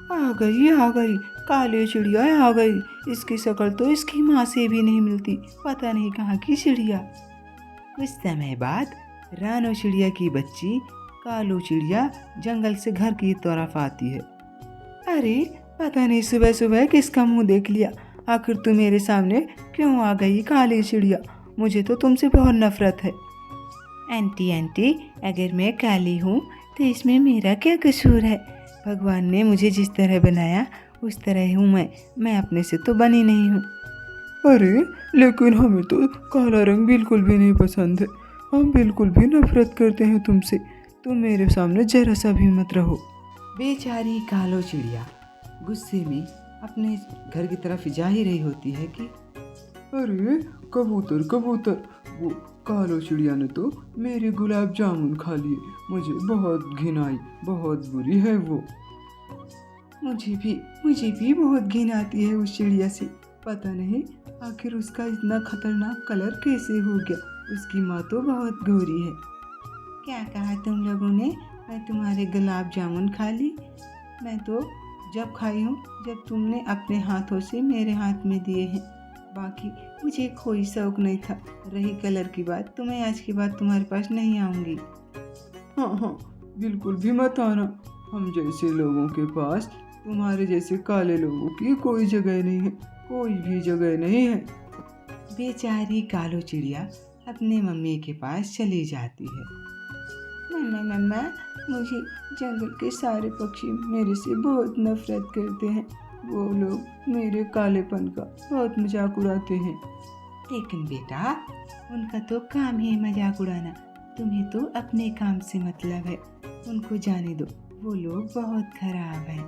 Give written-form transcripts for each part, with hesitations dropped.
आ गई, काली चिड़िया आ गई। इसकी शक्ल तो इसकी माँ से भी नहीं मिलती, पता नहीं कहाँ की चिड़िया। कुछ समय बाद रानो चिड़िया की बच्ची कालू चिड़िया जंगल से घर की तरफ आती है। अरे पता नहीं सुबह सुबह किसका मुंह देख लिया, आखिर तू मेरे सामने क्यों आ गई काली चिड़िया? मुझे तो तुमसे बहुत नफरत है। आंटी अगर मैं काली हूँ तो इसमें मेरा क्या कसूर है? भगवान ने मुझे जिस तरह बनाया उस तरह हूँ मैं अपने से तो बनी नहीं हूँ। अरे लेकिन हमें तो काला रंग बिल्कुल भी नहीं पसंद है, हम बिल्कुल भी नफरत करते हैं तुमसे। तुम मेरे सामने जरा सा भी मत रहो। बेचारी कालो चिड़िया गुस्से में अपने घर की तरफ जा ही रही होती है कि अरे कबूतर, वो कालो चिड़िया ने तो मेरे गुलाब जामुन खा लिए, मुझे बहुत घिन आई, बहुत बुरी है वो। मुझे भी बहुत घिन आती है उस चिड़िया से, पता नहीं आखिर उसका इतना खतरनाक कलर कैसे हो गया। उसकी माँ तो बहुत गोरी है। क्या कहा तुम लोगों ने? मैं तुम्हारे गुलाब जामुन खा ली? मैं तो जब खाई हूँ जब तुमने अपने हाथों से मेरे हाथ में दिए हैं, बाकी मुझे कोई शौक नहीं था। रही कलर की बात तो मैं आज के बाद तुम्हारे पास नहीं आऊँगी। हाँ, बिल्कुल भी मत आना। हम जैसे लोगों के पास तुम्हारे जैसे काले लोगों की कोई जगह नहीं है, कोई भी जगह नहीं है। बेचारी कालो चिड़िया अपने मम्मी के पास चली जाती है। मम्मा, मुझे जंगल के सारे पक्षी मेरे से बहुत नफरत करते हैं। वो लोग मेरे कालेपन का बहुत मजाक उड़ाते हैं। लेकिन बेटा, उनका तो काम ही मजाक उड़ाना, तुम्हें तो अपने काम से मतलब है। उनको जाने दो, वो लोग बहुत खराब हैं।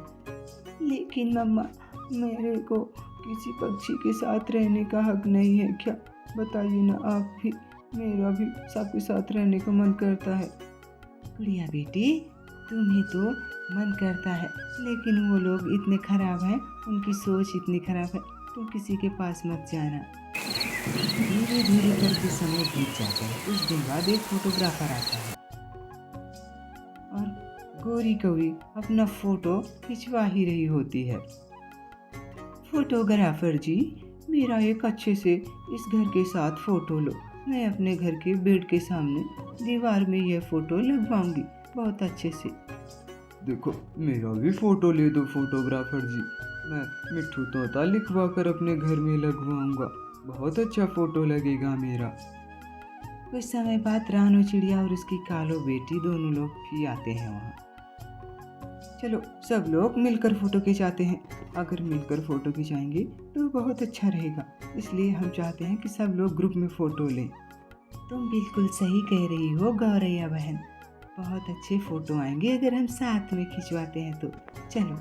लेकिन मम्मा, मेरे को किसी पक्षी के साथ रहने का हक नहीं है क्या? बताइए ना आप भी, मेरा भी सबके साथ रहने का मन करता है। गुड़िया बेटी, तुम्हें तो मन करता है, लेकिन वो लोग इतने खराब हैं, उनकी सोच इतनी खराब है, तुम किसी के पास मत जाना। धीरे धीरे करके समय बीत जाता है। कुछ दिन बाद एक फोटोग्राफर आता है और गोरी कौड़ी अपना फोटो खिंचवा ही रही होती है। फोटोग्राफर जी, मेरा एक अच्छे से इस घर के साथ फोटो लो। मैं अपने घर के बेड के सामने दीवार में यह फोटो लगवाऊंगी बहुत अच्छे से। देखो, मेरा भी फोटो ले दो फोटोग्राफर जी, मैं मिट्ठू तोता लिखवा कर अपने घर में लगवाऊंगा, बहुत अच्छा फोटो लगेगा मेरा। कुछ समय बाद रानो चिड़िया और उसकी कालो बेटी दोनों लोग भी आते हैं वहाँ। चलो सब लोग मिलकर फोटो खिंचाते हैं। अगर मिलकर फोटो खिंचाएंगे तो बहुत अच्छा रहेगा, इसलिए हम चाहते हैं कि सब लोग ग्रुप में फोटो लें। तुम बिल्कुल सही कह रही हो गौरैया बहन, बहुत अच्छे फोटो आएंगे अगर हम साथ में खिंचवाते हैं तो। चलो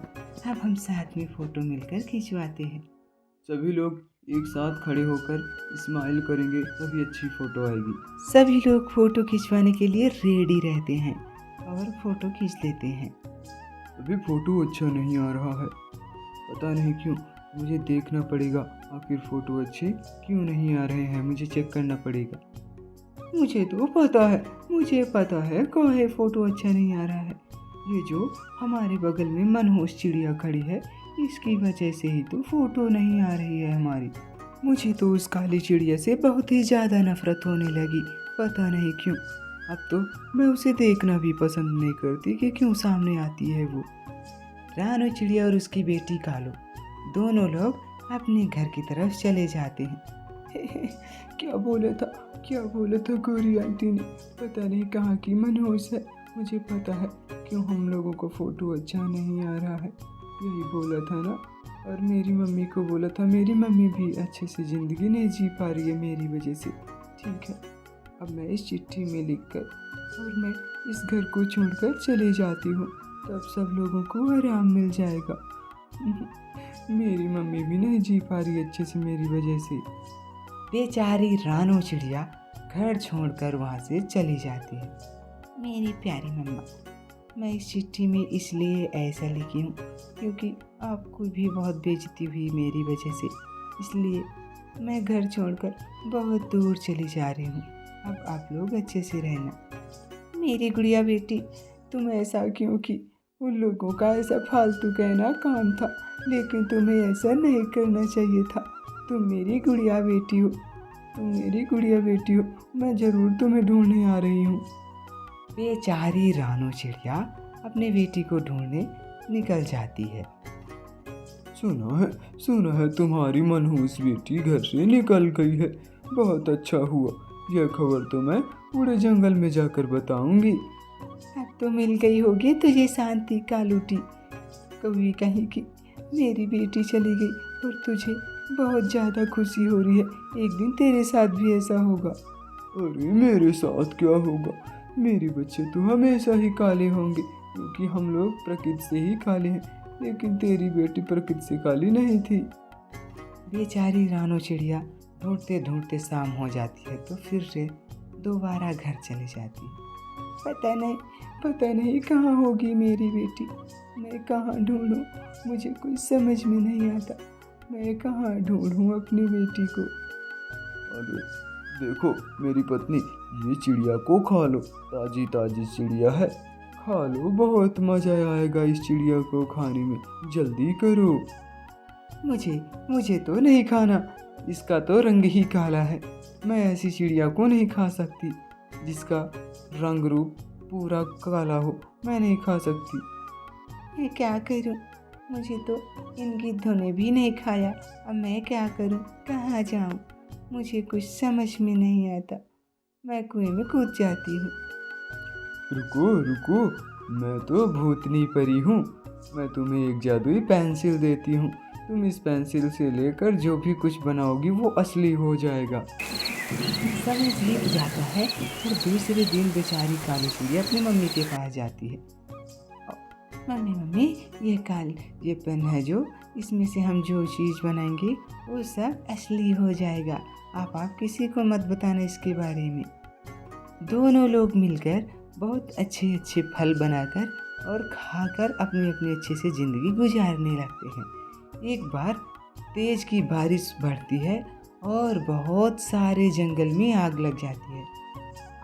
अब हम साथ में फोटो मिलकर खिंचवाते हैं। सभी लोग एक साथ खड़े होकर स्माइल करेंगे तभी अच्छी फोटो आएगी। सभी लोग फोटो खिंचवाने के लिए रेडी रहते हैं और फोटो खींच लेते हैं। अभी फोटो अच्छा नहीं आ रहा है, पता नहीं क्यों, मुझे देखना पड़ेगा आखिर फोटो अच्छे क्यों नहीं आ रहे हैं, मुझे चेक करना पड़ेगा। मुझे तो मुझे पता है काहे फोटो अच्छा नहीं आ रहा है। ये जो हमारे बगल में मनहूस चिड़िया खड़ी है, इसकी वजह से ही तो फोटो नहीं आ रही है हमारी। मुझे तो उस काली चिड़िया से बहुत ही ज़्यादा नफरत होने लगी, पता नहीं क्यों। अब तो मैं उसे देखना भी पसंद नहीं करती कि क्यों सामने आती है वो। रानो चिड़िया और उसकी बेटी कालो दोनों लोग अपने घर की तरफ चले जाते हैं। क्या बोला था गोरी आंटी ने, पता नहीं कहाँ की मनहूस है। मुझे पता है क्यों हम लोगों को फोटो अच्छा नहीं आ रहा है, यही बोला था ना। और मेरी मम्मी को बोला था, मेरी मम्मी भी अच्छे से ज़िंदगी नहीं जी पा रही है मेरी वजह से। ठीक है, अब मैं इस चिट्ठी में लिखकर और मैं इस घर को छोड़कर चले जाती हूँ, तब सब लोगों को आराम मिल जाएगा। मेरी मम्मी भी नहीं जी पा रही अच्छे से मेरी वजह से। बेचारी रानो चिड़िया घर छोड़कर वहाँ से चली जाती है। मेरी प्यारी मम्मा, मैं इस चिट्ठी में इसलिए ऐसा लिखी हूँ क्योंकि आपको भी बहुत बेइज्जती हुई मेरी वजह से, इसलिए मैं घर छोड़कर बहुत दूर चली जा रही हूँ। अब आप लोग अच्छे से रहना। मेरी गुड़िया बेटी, तुम ऐसा क्यों की? उन लोगों का ऐसा फालतू कहना काम था, लेकिन तुम्हें ऐसा नहीं करना चाहिए था। तुम मेरी गुड़िया बेटी हो, तुम मेरी गुड़िया बेटी हो। मैं ज़रूर तुम्हें ढूंढने आ रही हूँ। बेचारी रानू चिड़िया अपने बेटी को ढूंढने निकल जाती है। सुना है तुम्हारी मनहूस बेटी घर से निकल गई है। बहुत अच्छा हुआ, यह खबर तो मैं पूरे जंगल में जाकर बताऊंगी। अब तो मिल गई होगी तुझे शांति कालूटी। कभी कहीं की मेरी बेटी चली गई और तुझे बहुत ज़्यादा खुशी हो रही है। एक दिन तेरे साथ भी ऐसा होगा। अरे मेरे साथ क्या होगा? मेरे बच्चे तो हमेशा ही काले होंगे, क्योंकि हम लोग प्रकृति से ही काले हैं। लेकिन तेरी बेटी प्रकृति से काली नहीं थी। बेचारी रानो चिड़िया ढूंढते ढूंढते शाम हो जाती है, तो फिर से दोबारा घर चली जाती है। पता नहीं कहाँ होगी मेरी बेटी। मैं कहाँ ढूंढूं? मुझे कुछ समझ में नहीं आता। मैं कहाँ ढूंढूं अपनी बेटी को? अरे देखो मेरी पत्नी, ये चिड़िया को खा लो। ताजी ताजी चिड़िया है, खा लो। बहुत मजा आएगा इस चिड़िया को खाने में। जल्दी करो। मुझे तो नहीं खाना। इसका तो रंग ही काला है। मैं ऐसी चिड़िया को नहीं खा सकती जिसका रंग रूप पूरा काला हो। मैं नहीं खा सकती। मैं क्या करूं? मुझे तो इन गिद्धों ने भी नहीं खाया। अब मैं क्या करूं? कहाँ जाऊं? मुझे कुछ समझ में नहीं आता। मैं कुएं में कूद जाती हूँ। रुको, मैं तो भूतनी परी हूँ। मैं तुम्हें एक जादुई पेंसिल देती हूँ। तुम इस पेंसिल से लेकर जो भी कुछ बनाओगी वो असली हो जाएगा। समय बीत जाता है और दूसरे दिन बेचारी काली चिड़िया अपनी मम्मी के पास जाती है। मम्मी, ये पेन है जो, इसमें से हम जो चीज़ बनाएंगे वो सब असली हो जाएगा। आप किसी को मत बताना इसके बारे में। दोनों लोग मिलकर बहुत अच्छे अच्छे फल बनाकर और खाकर अपनी अपनी अच्छे से ज़िंदगी गुजारने लगते हैं। एक बार तेज की बारिश बढ़ती है और बहुत सारे जंगल में आग लग जाती है।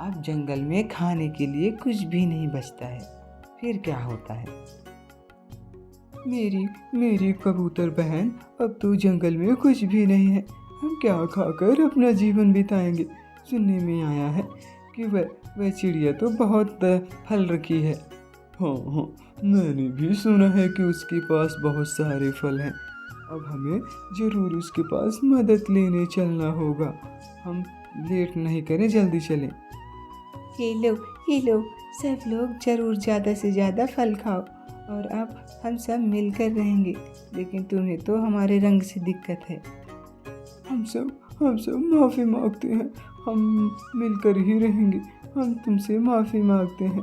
अब जंगल में खाने के लिए कुछ भी नहीं बचता है। फिर क्या होता है? मेरी कबूतर बहन, अब तो जंगल में कुछ भी नहीं है। हम क्या खाकर अपना जीवन बिताएंगे? सुनने में आया है कि वह चिड़िया तो बहुत फल रखी है। हाँ, मैंने भी सुना है कि उसके पास बहुत सारे फल हैं। अब हमें ज़रूर उसके पास मदद लेने चलना होगा। हम लेट नहीं करें, जल्दी चलें। ये लो, सब लोग ज़रूर ज़्यादा से ज़्यादा फल खाओ और अब हम सब मिलकर रहेंगे। लेकिन तुम्हें तो हमारे रंग से दिक्कत है। हम सब माफ़ी मांगते हैं। हम मिलकर ही रहेंगे। हम तुमसे माफ़ी मांगते हैं।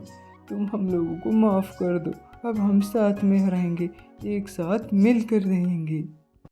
तुम हम लोगों को माफ़ कर दो। अब हम साथ में रहेंगे, एक साथ मिलकर रहेंगे।